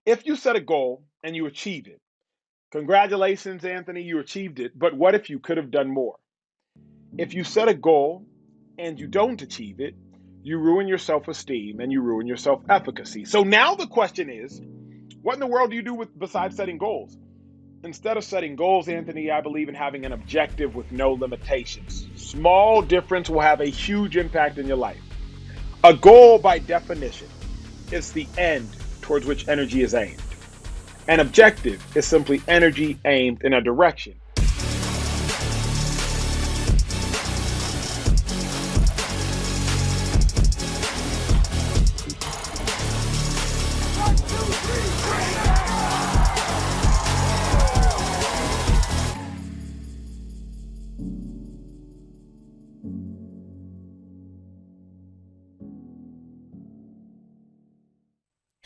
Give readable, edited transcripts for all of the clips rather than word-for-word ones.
If you set a goal and you achieve it, congratulations, Anthony, you achieved it. But what if you could have done more? If you set a goal and you don't achieve it, you ruin your self esteem and you ruin your self efficacy. So now the question is, what in the world do you do with besides setting goals? Instead of setting goals, Anthony, I believe in having an objective with no limitations. Small difference will have a huge impact in your life. A goal, by definition, is the end towards which energy is aimed. An objective is simply energy aimed in a direction.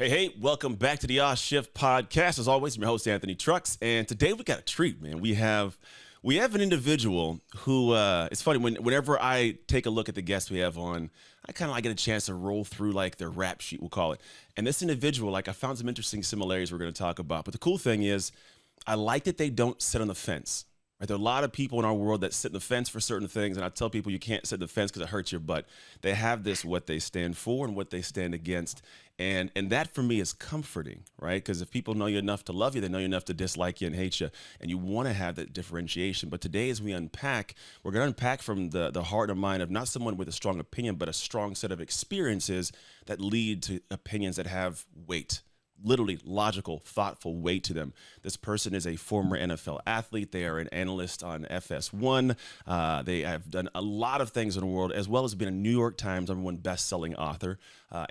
Hey, welcome back to the Acho podcast. As always, I'm your host, Anthony Trucks. And today we got a treat, man. We have an individual who, it's funny, whenever I take a look at the guests we have on, I kind of like get a chance to roll through like their rap sheet, we'll call it. And this individual, like I found some interesting similarities we're going to talk about. But the cool thing is, I like that they don't sit on the fence. Right? There are a lot of people in our world that sit on the fence for certain things, and I tell people you can't sit on the fence because it hurts your butt. They have this, what they stand for and what they stand against, and that for me is comforting, right? Because if people know you enough to love you, they know you enough to dislike you and hate you, and you want to have that differentiation. But today, as we unpack, we're going to unpack from the heart and mind of not someone with a strong opinion, but a strong set of experiences that lead to opinions that have weight. Literally logical, thoughtful weight to them. This person is a former NFL athlete. They are an analyst on FS1. They have done a lot of things in the world, as well as being a New York Times #1 best-selling author.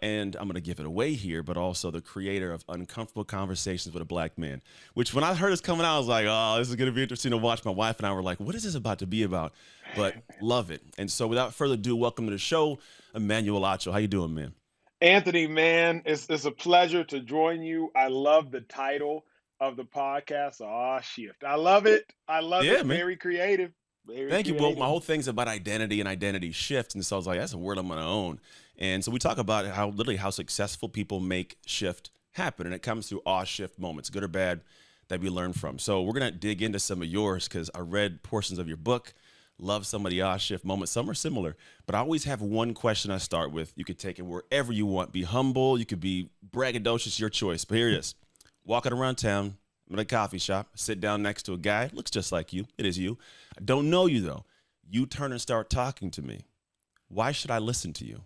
And I'm going to give it away here, but also the creator of Uncomfortable Conversations with a Black Man, which when I heard this coming out, I was like, oh, this is going to be interesting to watch. My wife and I were like, what is this about to be about? But love it. And so without further ado, welcome to the show, Emmanuel Acho. How you doing, man? Anthony, man, it's a pleasure to join you. I love the title of the podcast. Shift. I love it. I love it. Yeah, man. Very creative. Very Thank you. Well, my creative. whole thing's about identity and identity shift. And so I was like, that's a word I'm going to own. And so we talk about how literally how successful people make shift happen. And it comes through all shift moments, good or bad, that we learn from. So we're going to dig into some of yours because I read portions of your book, love some of the odd shift moments. Some are similar, but I always have one question I start with. You could take it wherever you want. Be humble. You could be braggadocious, your choice. But here it is. Walking around town, I'm at a coffee shop, sit down next to a guy, looks just like you. It is you. I don't know you though. You turn and start talking to me. Why should I listen to you?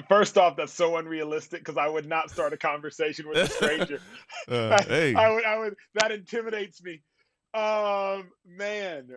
First off, that's so unrealistic because I would not start a conversation with a stranger. Hey, I would. That intimidates me. Man,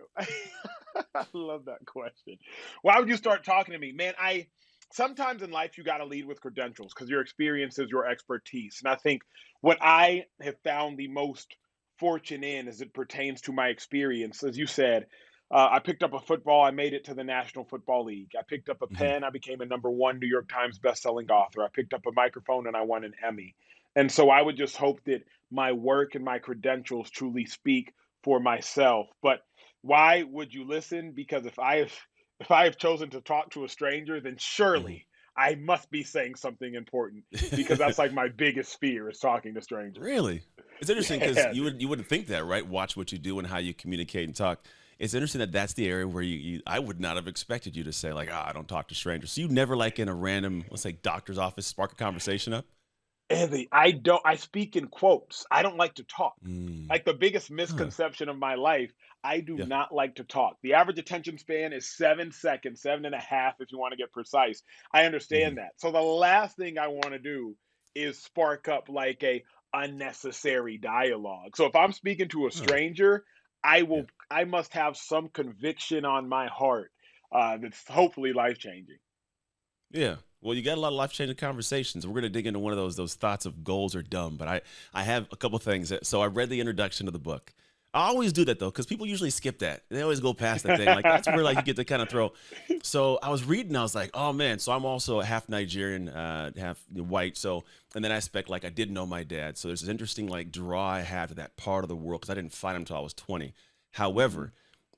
I love that question. Why would you start talking to me, man? I sometimes in life you got to lead with credentials because your experience is your expertise, and I think what I have found the most fortune in, as it pertains to my experience, as you said. I picked up a football. I made it to the National Football League. I picked up a mhm. pen. I became a #1 New York Times bestselling author. I picked up a microphone and I won an Emmy. And so I would just hope that my work and my credentials truly speak for myself. But why would you listen? Because if I have chosen to talk to a stranger, then Mhm. surely I must be saying something important because that's like my biggest fear is talking to strangers. Really? It's interesting because Yeah, you dude. would you wouldn't think that, right? Watch what you do and how you communicate and talk. It's interesting that that's the area where I would not have expected you to say like, I don't talk to strangers. So you never like in a random, let's say, doctor's office, spark a conversation up. Anthony, I speak in quotes. I don't like to talk. Mm. Like the biggest Huh. misconception of my life, I do Yeah. not like to talk. The average attention span is 7 seconds, 7.5 if you want to get precise. I Mhm. understand that. So the last thing I want to do is spark up like a unnecessary dialogue. So if I'm speaking to a Huh. stranger, Yeah. I must have some conviction on my heart that's hopefully life changing. Yeah. Well, you got a lot of life changing conversations. We're gonna dig into one of those thoughts of goals are dumb, but I have a couple things. So I read the introduction to the book. I always do that though, because people usually skip that. They always go past that thing. Like that's where like you get to kind of throw. So I was reading, I was like, oh man. So I'm also half Nigerian, half white. So and then I expect like I did know my dad. So there's this interesting like draw I have to that part of the world because I didn't find him until I was 20. Mhm. However,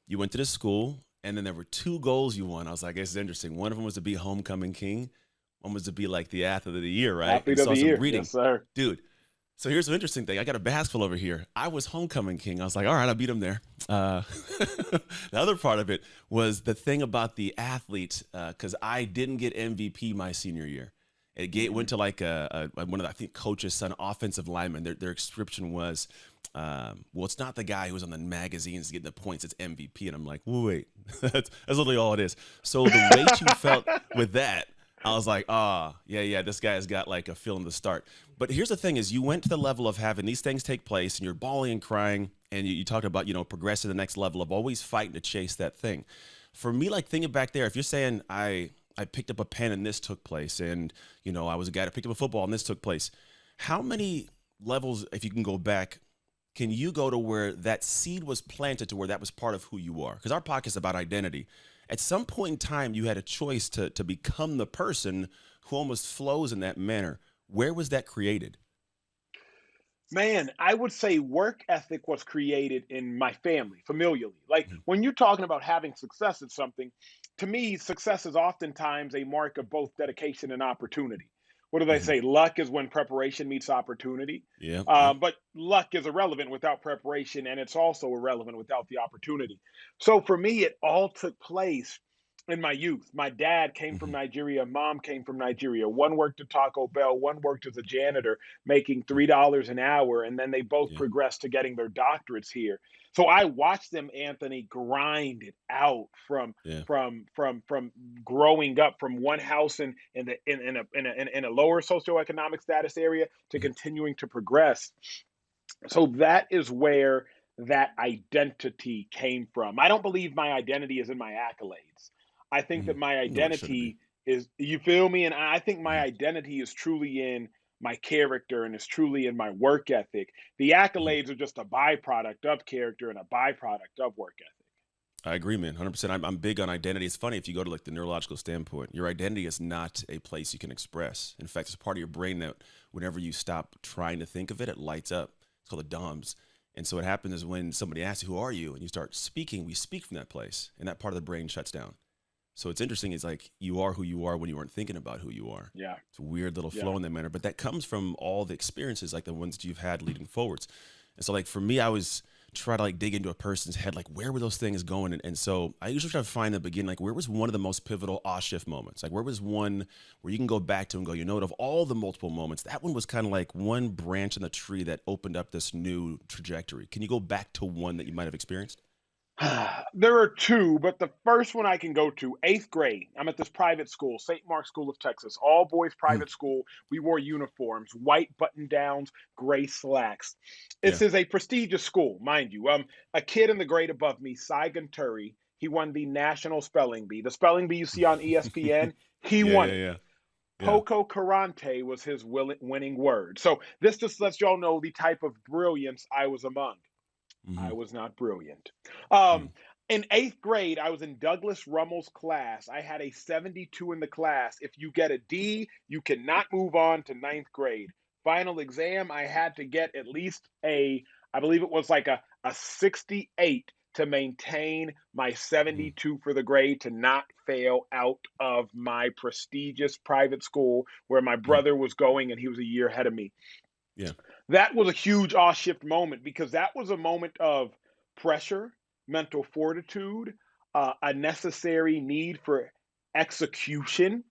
you went to the school, and then there were two goals you won. I was like, this is interesting. One of them was to be homecoming king. almost to be like the athlete of the year, right? Athlete And of so the as I'm year. reading, Yes, sir. dude. So here's an interesting thing. I got a basketball over here. I was homecoming king. I was like, all right, I beat him there. The other part of it was the thing about the athlete, because I didn't get MVP my senior year. Went to like one of the, I think, coach's son, offensive lineman. Their description was, well, it's not the guy who was on the magazines getting the points. It's MVP. And I'm like, wait, that's literally all it is. So the weight you felt with that, I was like, yeah, this guy's got like a feel in the start. But here's the thing: is you went to the level of having these things take place, and you're bawling and crying, and you talked about progressing to the next level of always fighting to chase that thing. For me, like thinking back there, if you're saying I picked up a pen and this took place, and I was a guy that picked up a football and this took place, how many levels, if you can go back, can you go to where that seed was planted to where that was part of who you are? Because our podcast is about identity. At some point in time, you had a choice to become the person who almost flows in that manner. Where was that created? Man, I would say work ethic was created in my family, familially. Like Mhm. when you're talking about having success at something, to me, success is oftentimes a mark of both dedication and opportunity. What do they Mhm. say? Luck is when preparation meets opportunity. Yeah, yep. But luck is irrelevant without preparation, and it's also irrelevant without the opportunity. So for me, it all took place in my youth. My dad came from Mhm. Nigeria, mom came from Nigeria. One worked at Taco Bell, one worked as a janitor making Mhm. $3 an hour, and then they both Yeah, progressed to getting their doctorates here. So I watched them, Anthony, grind it out yeah. from growing up from one house in a lower socioeconomic status area to Mhm. continuing to progress. So that is where that identity came from. I don't believe my identity is in my accolades. I think that Mhm. my No, it shouldn't be. identity is, you feel me? And I think my Mhm. identity is truly in my character and is truly in my work ethic. The Mhm. accolades are just a byproduct of character and a byproduct of work ethic. I agree, man. 100%. I'm big on identity. It's funny if you go to like the neurological standpoint, your identity is not a place you can express. In fact, it's a part of your brain that whenever you stop trying to think of it, it lights up. It's called the DOMS. And so what happens is when somebody asks you, who are you? And you start speaking, we speak from that place, and that part of the brain shuts down. So it's interesting. It's like you are who you are when you weren't thinking about who you are. Yeah. It's a weird little Yeah. flow in that manner, but that comes from all the experiences, like the ones that you've had leading forwards. And so, like for me, I was try to like dig into a person's head, like where were those things going? And so I usually try to find the beginning, like where was one of the most pivotal off shift moments? Like where was one where you can go back to and go, of all the multiple moments, that one was kind of like one branch in the tree that opened up this new trajectory. Can you go back to one that you might have experienced? There are two, but the first one I can go to, eighth grade. I'm at this private school, St. Mark's School of Texas, all boys Mhm. private school. We wore uniforms, white button downs, gray slacks. Yeah. This is a prestigious school, mind you. A kid in the grade above me, Saigon Turi, he won the national spelling bee. The spelling bee you see on ESPN, he Yeah, won yeah, it. yeah. Yeah. Poco Carante was his winning word. So this just lets y'all know the type of brilliance I was among. I Hmm. was not brilliant. Hmm. Um, in eighth grade, I was in Douglas Rummel's class. I had a 72 in the class. If you get a D, you cannot move on to ninth grade. Final exam, I had to get at least I believe it was like a 68 to maintain my Hmm. 72 for the grade to not fail out of my prestigious private school where my Hmm. brother was going and he was a year ahead of me. Yeah. That was a huge off shift moment because that was a moment of pressure, mental fortitude, a necessary need for execution.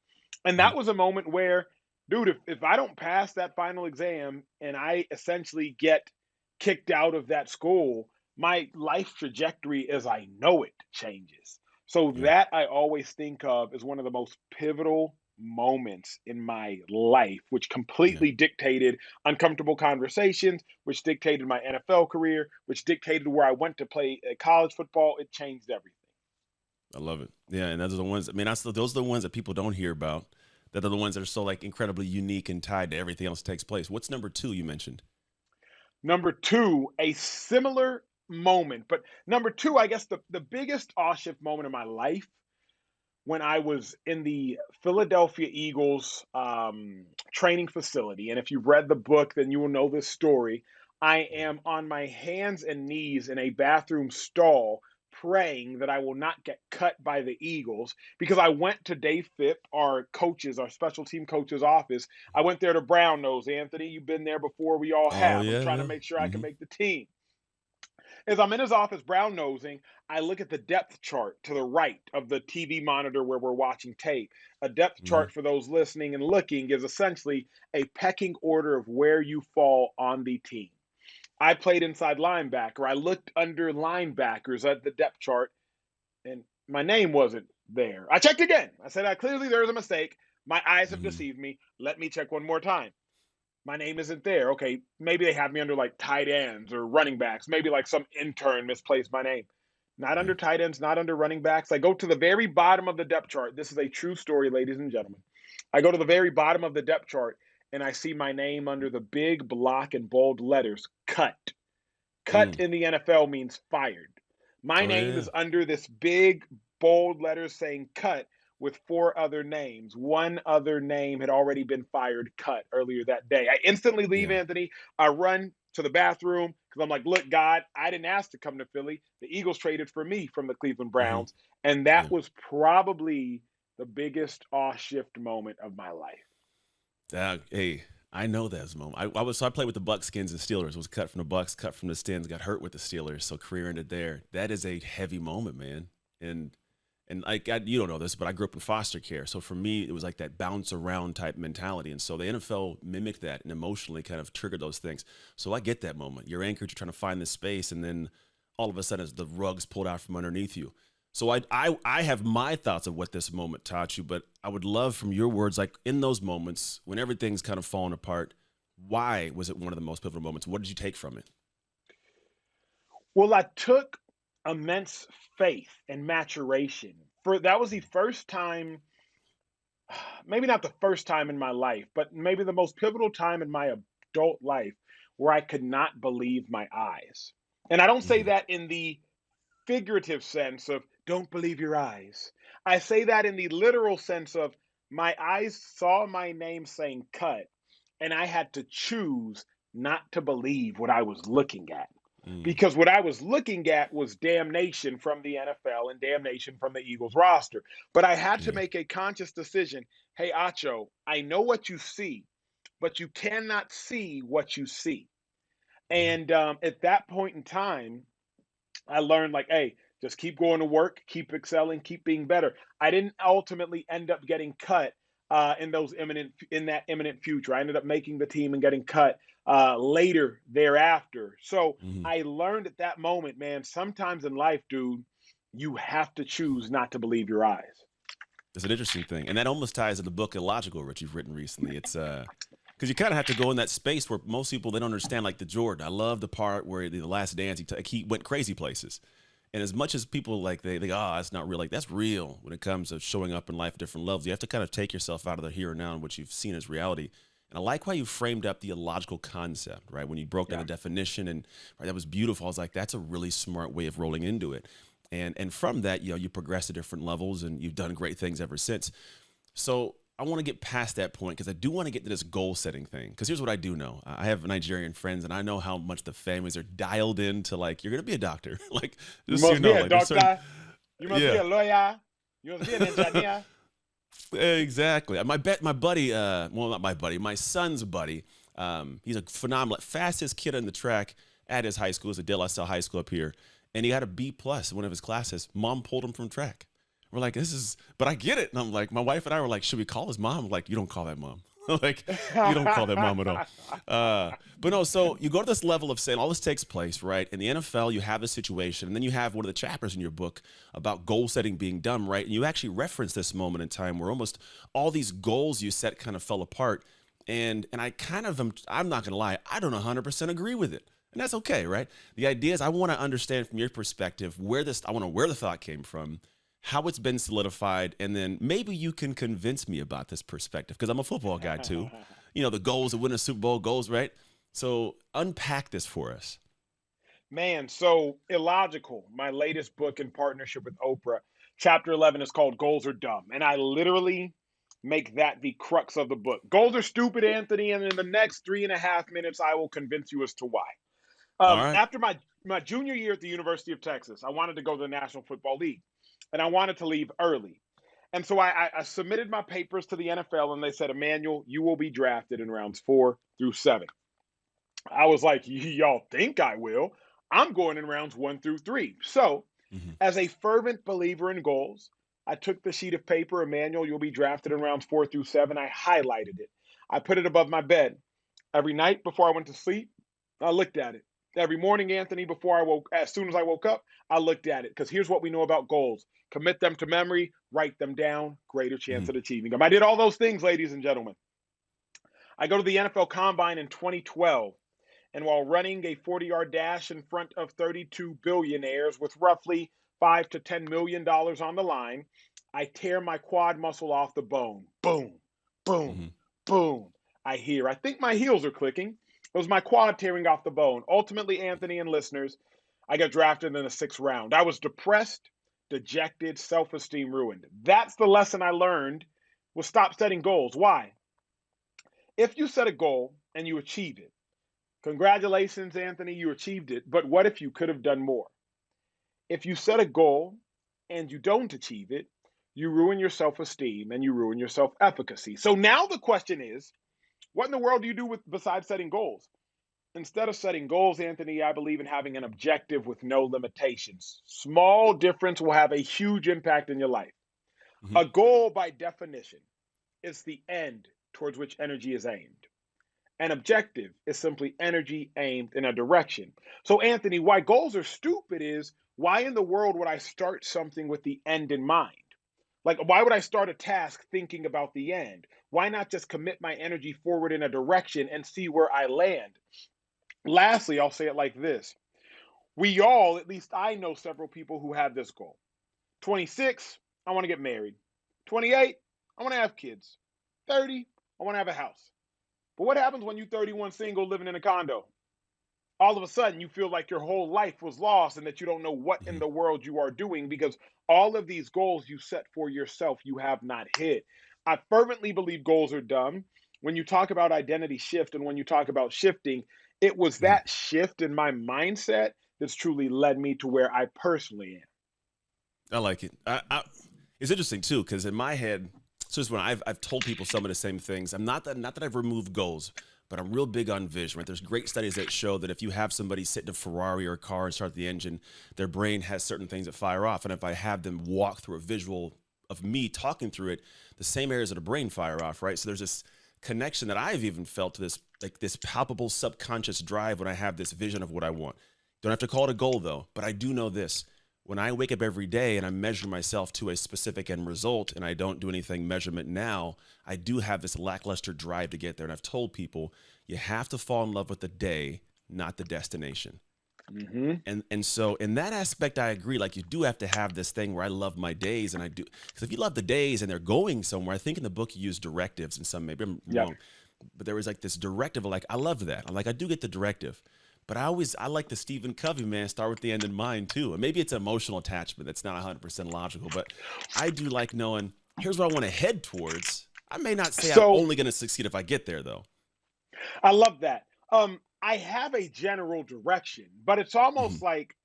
And Hmm. that was a moment where, dude, if I don't pass that final exam and I essentially get kicked out of that school, my life trajectory as I know it changes. So Yeah. that I always think of as one of the most pivotal moments in my life, which Yeah. completely dictated uncomfortable conversations, which dictated my NFL career, which dictated where I went to play college football. It changed everything. I love it. Yeah, and those are the ones. I mean, those are the ones that people don't hear about. That are the ones that are so like incredibly unique and tied to everything else that takes place. What's number two you mentioned? Number two, a similar moment, but number two, I guess the biggest awe shift moment of my life when I was in the Philadelphia Eagles training facility. And if you've read the book, then you will know this story. I Mhm. am on my hands and knees in a bathroom stall praying that I will not get cut by the Eagles because I went to Dave Phipp, our special team coach's office. I went there to brown nose. Anthony, you've been there before. We all Oh have. I'm yeah, trying to yeah. make sure I can Mm-hmm. make the team. As I'm in his office brown nosing, I look at the depth chart to the right of the TV monitor where we're watching tape. A depth Mm-hmm. chart, for those listening and looking, is essentially a pecking order of where you fall on the team. I played inside linebacker. I looked under linebackers at the depth chart, and my name wasn't there. I checked again. I said, clearly there's a mistake. My eyes have Mm-hmm. deceived me. Let me check one more time. My name isn't there. Okay, maybe they have me under like tight ends or running backs. Maybe like some intern misplaced my name. Not Yeah. under tight ends, not under running backs. I go to the very bottom of the depth chart. This is a true story, ladies and gentlemen. I go to the very bottom of the depth chart and I see my name under the big block and bold letters, cut. Cut Mm. in the NFL means fired. My Oh name yeah. is under this big, bold letters saying cut with four other names. One other name had already been fired, cut earlier that day. I instantly leave, Yeah. Anthony. I run to the bathroom because I'm like, look, God, I didn't ask to come to Philly. The Eagles traded for me from the Cleveland Mm-hmm. Browns. And that Yeah. was probably the biggest awe shift moment of my life. Hey, I know that moment. I played with the Buckskins and Steelers. Was cut from the Bucks, cut from the Skins, got hurt with the Steelers, so career ended there. That is a heavy moment, man. And like you don't know this, but I grew up in foster care, so for me it was like that bounce around type mentality, and so the NFL mimicked that and emotionally kind of triggered those things. So I get that moment. You're anchored, you're trying to find this space, and then all of a sudden the rug's pulled out from underneath you. So I have my thoughts of what this moment taught you, but I would love from your words, like in those moments when everything's kind of falling apart, why was it one of the most pivotal moments? What did you take from it? Well, I took immense faith and maturation. For that was the first time, maybe not the first time in my life, but maybe the most pivotal time in my adult life where I could not believe my eyes. And I don't say Mm-hmm. that in the figurative sense of don't believe your eyes. I say that in the literal sense of my eyes saw my name saying cut, and I had to choose not to believe what I was looking at. Mm. Because what I was looking at was damnation from the NFL and damnation from the Eagles roster. But I had to Yeah. make a conscious decision. Hey, Acho, I know what you see, but you cannot see what you see. Yeah. And at that point in time, I learned like, hey, just keep going to work, keep excelling, keep being better. I didn't ultimately end up getting cut in that imminent future. I ended up making the team and getting cut later thereafter. So Mm-hmm. I learned at that moment, man. Sometimes in life, dude, you have to choose not to believe your eyes. It's an interesting thing, and that almost ties to the book Illogical, Rich, you've written recently. It's because you kind of have to go in that space where most people they don't understand. Like the Jordan, I love the part where the Last Dance he went crazy places, and as much as people like they oh that's not real, like that's real when it comes to showing up in life at different levels. You have to kind of take yourself out of the here and now and what you've seen as reality. And I like how you framed up the illogical concept, right? When you broke down Yeah. the definition, and right, that was beautiful. I was like, that's a really smart way of rolling into it. And from that, you progress to different levels, and you've done great things ever since. So I want to get past that point because I do want to get to this goal setting thing. Because here's what I do know: I have Nigerian friends, and I know how much the families are dialed into like you're gonna be a doctor, like You just so you must be know, a like there's certain doctor. You must be yeah. a lawyer. You must be an engineer. Exactly. My buddy, well, not my buddy, my son's buddy. He's a phenomenal, fastest kid in the track at his high school. It's a De La Salle High School up here, and he had a B plus in one of his classes. Mom pulled him from track. We're like, this is, but I get it. And I'm like, my wife and I were like, should we call his mom? I'm like, you don't call that mom. Like, you don't call that mom at all. But no, so you go to this level of saying all this takes place, right? In the NFL, you have a situation, and then you have one of the chapters in your book about goal setting being done, right? And you actually reference this moment in time where almost all these goals you set kind of fell apart. And I kind of am, I'm not gonna lie, I don't 100% agree with it. And that's okay, right? The idea is I want to understand from your perspective I want to where the thought came from, how it's been solidified, and then maybe you can convince me about this perspective because I'm a football guy too. The goals to win a Super Bowl goals, right? So unpack this for us. Man, so Illogical, my latest book in partnership with Oprah, chapter 11 is called Goals Are Dumb. And I literally make that the crux of the book. Goals are stupid, Anthony. And in the next 3.5 minutes, I will convince you as to why. All right. my junior year at the University of Texas, I wanted to go to the National Football League, and I wanted to leave early. And so I submitted my papers to the NFL, and they said, Emmanuel, you will be drafted in rounds 4 through 7. I was like, y'all think I will? I'm going in rounds 1 through 3. So, Hmm. as a fervent believer in goals, I took the sheet of paper, Emmanuel, you'll be drafted in rounds 4 through 7. I highlighted it. I put it above my bed. Every night before I went to sleep, I looked at it. Every morning, Anthony, before I woke, as soon as I woke up, I looked at it. Because here's what we know about goals: commit them to memory, write them down, greater chance Hmm. at achieving them. I did all those things, ladies and gentlemen. I go to the NFL Combine in 2012, and while running a 40-yard dash in front of 32 billionaires with roughly $5 to $10 million on the line, I tear my quad muscle off the bone. Boom, boom, Hmm. boom. I hear. I think my heels are clicking. It was my quad tearing off the bone. Ultimately, Anthony and listeners, I got drafted in the 6th round. I was depressed, dejected, self-esteem ruined. That's the lesson I learned: was stop setting goals. Why? If you set a goal and you achieve it, congratulations, Anthony, you achieved it. But what if you could have done more? If you set a goal and you don't achieve it, you ruin your self esteem and you ruin your self efficacy. So now the question is, what in the world do you do with besides setting goals? Instead of setting goals, Anthony, I believe in having an objective with no limitations. Small difference will have a huge impact in your life. Hmm. A goal, by definition, is the end towards which energy is aimed. An objective is simply energy aimed in a direction. So, Anthony, why goals are stupid is, why in the world would I start something with the end in mind? Like, why would I start a task thinking about the end? Why not just commit my energy forward in a direction and see where I land? Lastly, I'll say it like this: we all, at least I know several people who have this goal. 26, I want to get married. 28, I want to have kids. 30, I want to have a house. But what happens when you 31 single living in a condo? All of a sudden you feel like your whole life was lost and that you don't know what in Hmm. the world you are doing, because all of these goals you set for yourself you have not hit. I fervently believe goals are dumb. When you talk about identity shift and when you talk about shifting, it was Hmm. that shift in my mindset that's truly led me to where I personally am. I like it. It's interesting too, because in my head, so just when I've told people some of the same things. I'm not that I've removed goals, but I'm real big on vision. Right? There's great studies that show that if you have somebody sit in a Ferrari or a car and start the engine, their brain has certain things that fire off. And if I have them walk through a visual of me talking through it, the same areas of the brain fire off. Right. So there's this connection that I've even felt to this, like this palpable subconscious drive when I have this vision of what I want. Don't have to call it a goal though, but I do know this: when I wake up every day and I measure myself to a specific end result and I don't do anything measurement now, I do have this lackluster drive to get there. And I've told people, you have to fall in love with the day, not the destination. Mm-hmm. And so in that aspect, I agree. Like, you do have to have this thing where I love my days, and I do, because if you love the days and they're going somewhere, I think in the book you use directives, and some, maybe I'm Yep. wrong, but there was like this directive of like, I loved that. I'm like, I do get the directive, but I like the Stephen Covey, man, start with the end in mind too. And maybe it's emotional attachment that's not 100% logical, but I do like knowing, here's what I want to head towards. I may not say I'm So only going to succeed if I get there though. I love that. I have a general direction, but it's Hmm. almost like,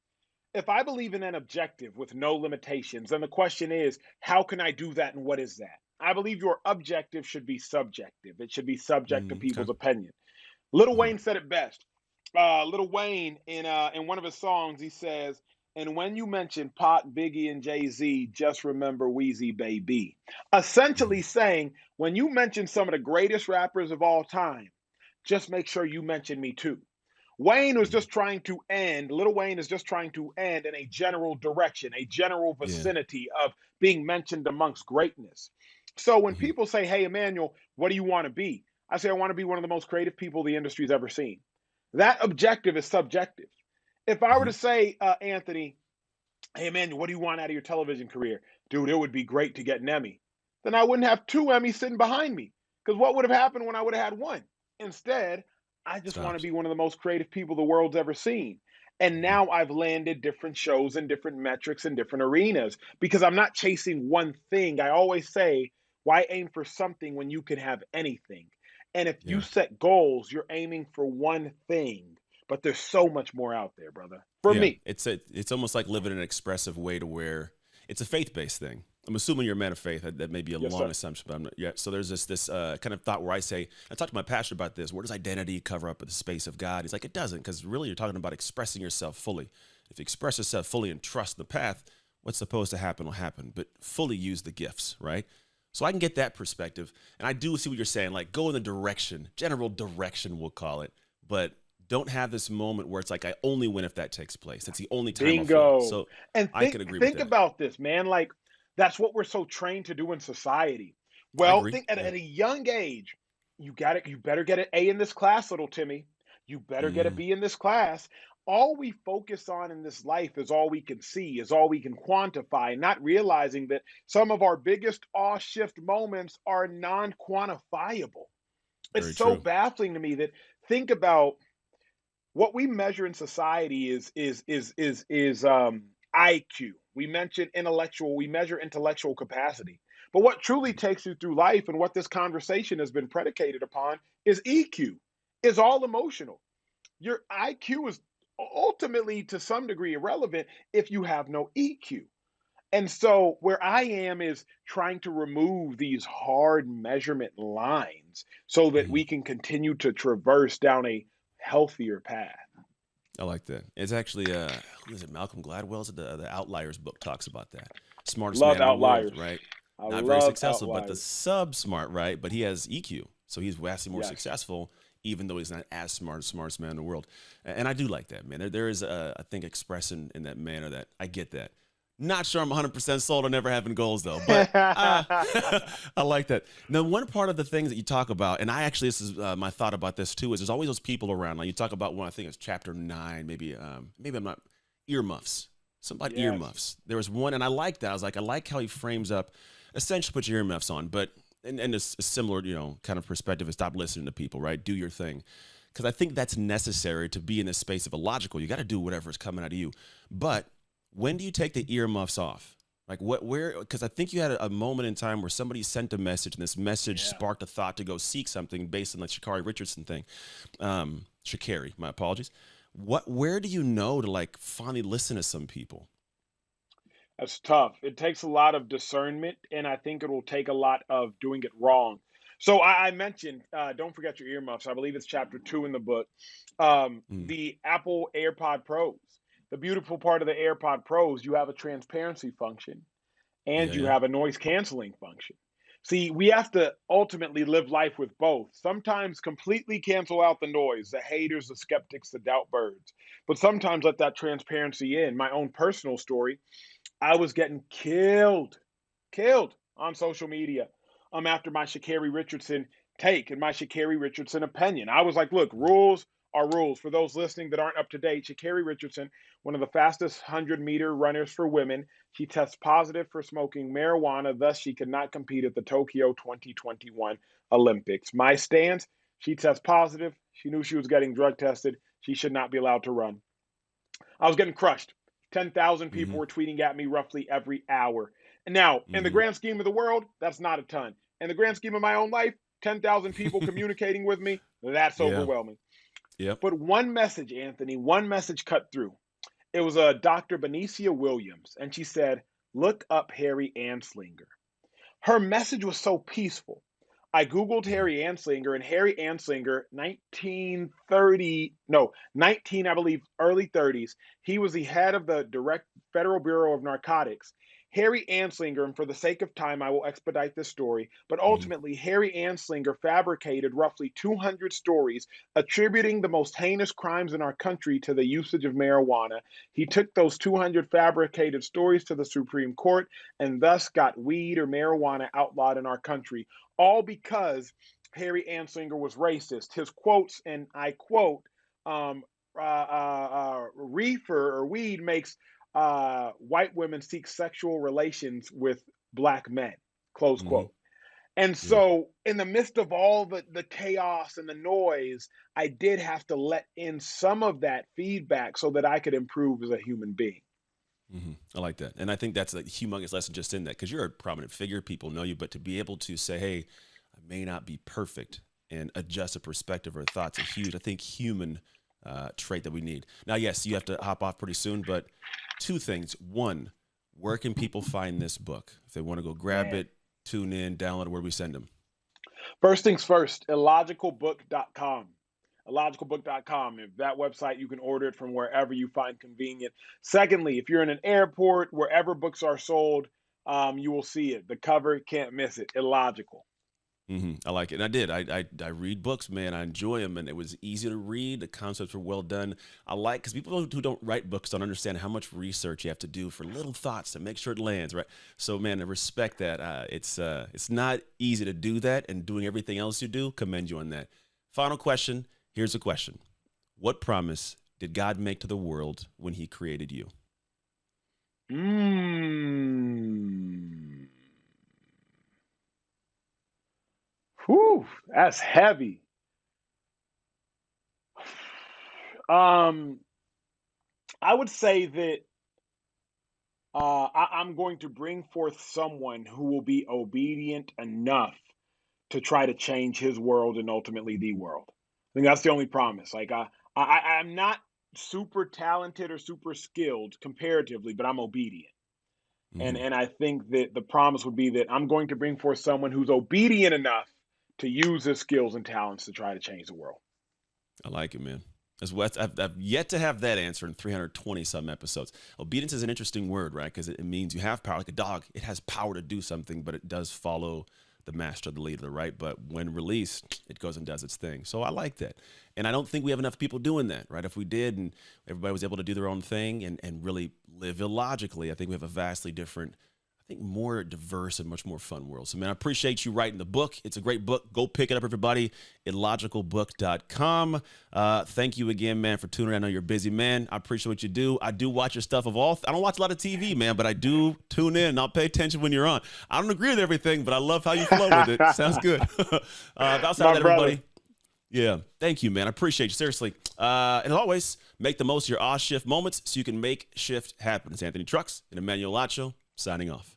if I believe in an objective with no limitations, then the question is, how can I do that and what is that? I believe your objective should be subjective. It should be subject to people's Okay. opinion. Little Hmm. Wayne said it best. Little Wayne, in one of his songs, he says, "And when you mention Pac, Biggie, and Jay Z, just remember Wheezy, baby." Hmm. Essentially saying, when you mention some of the greatest rappers of all time, just make sure you mention me too. Wayne was Hmm. just trying to end, Little Wayne is just trying to end in a general direction, a general Yeah. vicinity of being mentioned amongst greatness. So when Hmm. people say, "Hey, Emmanuel, what do you want to be?" I say, I want to be one of the most creative people the industry's ever seen. That objective is subjective. If I were Hmm. to say, Anthony, "Hey, Emmanuel, what do you want out of your television career?" "Dude, it would be great to get an Emmy." Then I wouldn't have two Emmys sitting behind me. Because what would have happened when I would have had one? Instead, I just want to Stops. be one of the most creative people the world's ever seen. And Hmm. now I've landed different shows and different metrics in different arenas because I'm not chasing one thing. I always say, why aim for something when you can have anything? And if you Yeah. set goals, you're aiming for one thing. but there's so much more out there, brother. For Yeah, me. it's almost like living in an expressive way to where it's a faith based thing. I'm assuming you're a man of faith. That may be a Yes, long sir. assumption, but I'm not yet. So there's this kind of thought where I say, I talked to my pastor about this. Where does identity cover up the space of God? He's like, it doesn't, because really you're talking about expressing yourself fully. If you express yourself fully and trust the path, what's supposed to happen will happen. But fully use the gifts, right? So I can get that perspective, and I do see what you're saying. Like go in the direction, general direction, we'll call it, but don't have this moment where it's like I only win if that takes place. That's the only time I'll fail. Bingo. So And I think can agree with think that. about this, man. Like that's what we're so trained to do in society. I Well, agree. think at, Yeah. at a young age, you better get an A in this class, little Timmy. You better get a Mm-hmm. B in this class. All we focus on in this life is all we can see, is all we can quantify, not realizing that some of our biggest awe shift moments are non-quantifiable. It's Very so true. baffling to me that think about what we measure in society is IQ. We measure intellectual capacity. But what truly takes you through life and what this conversation has been predicated upon is EQ. Is all emotional. Your IQ is ultimately to some degree irrelevant if you have no EQ. And so where I am is trying to remove these hard measurement lines so that Mm-hmm. we can continue to traverse down a healthier path. I like that. It's actually who is it? Malcolm Gladwell's the Outliers book talks about that. Smartest man Love in the world, outliers. right? I Not very love successful, but the outliers. sub smart, right? But he has EQ, so he's vastly more Yes. successful, even though he's not as smart as smartest man in the world. And I do like that, man. There is I think expressing in that manner that I get that. Not sure I'm 100% sold on never having goals though, but I like that. Now, one part of the things that you talk about, and I actually, this is my thought about this too, is there's always those people around. Like you talk about one, I think it's chapter 9, maybe I'm not, earmuffs. Something about Yes. earmuffs. There was one, and I like that. I was like, I like how he frames up, essentially put your earmuffs on, but, and it's a similar, kind of perspective is stop listening to people, right? Do your thing. Because I think that's necessary to be in this space of illogical. You got to do whatever is coming out of you. But when do you take the earmuffs off? Like where? Because I think you had a moment in time where somebody sent a message, and this message Yeah. sparked a thought to go seek something based on the Shakari Richardson thing. Shakari, my apologies. Where do you know to like finally listen to some people? That's tough. It takes a lot of discernment, and I think it will take a lot of doing it wrong. So I mentioned, don't forget your earmuffs. I believe it's chapter 2 in the book. Mm, The Apple AirPod Pros. The beautiful part of the AirPod Pros, you have a transparency function and yeah, you yeah. have a noise canceling function. See, we have to ultimately live life with both. Sometimes completely cancel out the noise, the haters, the skeptics, the doubt birds, but sometimes let that transparency in. My own personal story, I was getting killed on social media after my Shakari Richardson take and my Shakari Richardson opinion. I was like, look, Mm, rules are rules. For those listening that aren't up to date, Shakari Richardson, one of the fastest 100-meter runners for women, she tests positive for smoking marijuana. Thus, she could not compete at the Tokyo 2021 Olympics. My stance, she tests positive. She knew she was getting drug tested. She should not be allowed to run. I was getting crushed. 10,000 people mm-hmm, were tweeting at me roughly every hour. And now, in the mm-hmm. grand scheme of the world, that's not a ton. In the grand scheme of my own life, 10,000 people communicating with me, that's Yeah. overwhelming. Yep. But one message, Anthony, one message cut through. It was a Dr. Benicia Williams, and she said, look up Harry Anslinger. Her message was so peaceful. I Googled Mm-hmm, Harry Anslinger, and Harry Anslinger, 1930, no, 19, I believe, early 30s, he was the head of the Direct Federal Bureau of Narcotics. Harry Anslinger, and for the sake of time, I will expedite this story, but mm-hmm, ultimately, Harry Anslinger fabricated roughly 200 stories attributing the most heinous crimes in our country to the usage of marijuana. He took those 200 fabricated stories to the Supreme Court and thus got weed or marijuana outlawed in our country, all because Harry Anslinger was racist. His quotes, and I quote, um, reefer or weed makes white women seek sexual relations with black men, close mm-hmm. quote. And Yeah. so, in the midst of all the chaos and the noise, I did have to let in some of that feedback so that I could improve as a human being. I like that. And I think that's a humongous lesson just in that because you're a prominent figure. People know you, but to be able to say, hey, I may not be perfect and adjust a perspective or thoughts are huge. I think human trait that we need. Now, yes, you have to hop off pretty soon, but two things. One, where can people find this book? If they want to go grab it, tune in, download it, where do we send them? First things first, illogicalbook.com. Illogicalbook.com. If that website, you can order it from wherever you find convenient. Secondly, if you're in an airport, wherever books are sold, you will see it. The cover, can't miss it. Illogical. I like it. And I did. I read books, man. I enjoy them, and it was easy to read. The concepts were well done. I like, because people who don't write books don't understand how much research you have to do for little thoughts to make sure it lands, right? So, man, I respect that. It's not easy to do that, and doing everything else you do, commend you on that. Final question. Here's a question. What promise did God make to the world when he created you? Whew, that's heavy. I would say that I'm going to bring forth someone who will be obedient enough to try to change his world and ultimately the world. I think that's the only promise. Like I'm not super talented or super skilled comparatively, but I'm obedient. And I think that the promise would be that I'm going to bring forth someone who's obedient enough to use his skills and talents to try to change the world. I like it, man. As well, I've yet to have that answer in 320 some episodes. Obedience is an interesting word, right? Because it means you have power, like a dog. It has power to do something, but it does follow the master, the leader, right? But when released, it goes and does its thing. So I like that. And I don't think we have enough people doing that, right? If we did and everybody was able to do their own thing and really live illogically, I think we have a vastly different, I think, more diverse and much more fun world. So, man, I appreciate you writing the book. It's a great book. Go pick it up, everybody, at illogicalbook.com. Thank you again, man, for tuning in. I know you're a busy man. I appreciate what you do. I do watch your stuff I don't watch a lot of TV, man, but I do tune in and I'll pay attention when you're on. I don't agree with everything, but I love how you flow with it. Sounds good. Outside of that, everybody. Yeah. Thank you, man. I appreciate you. Seriously. And as always, make the most of your off shift moments so you can make shift happen. It's Anthony Trucks and Emmanuel Acho signing off.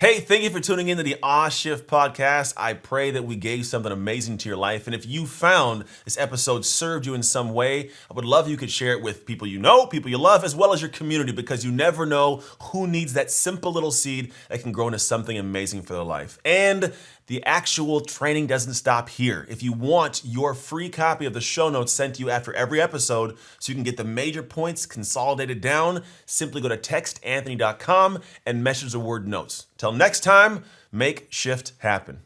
Hey, thank you for tuning in to the Shift podcast. I pray that we gave something amazing to your life. And if you found this episode served you in some way, I would love if you could share it with people you know, people you love, as well as your community, because you never know who needs that simple little seed that can grow into something amazing for their life. And the actual training doesn't stop here. If you want your free copy of the show notes sent to you after every episode so you can get the major points consolidated down, simply go to textanthony.com and message the word notes. Till next time, make shift happen.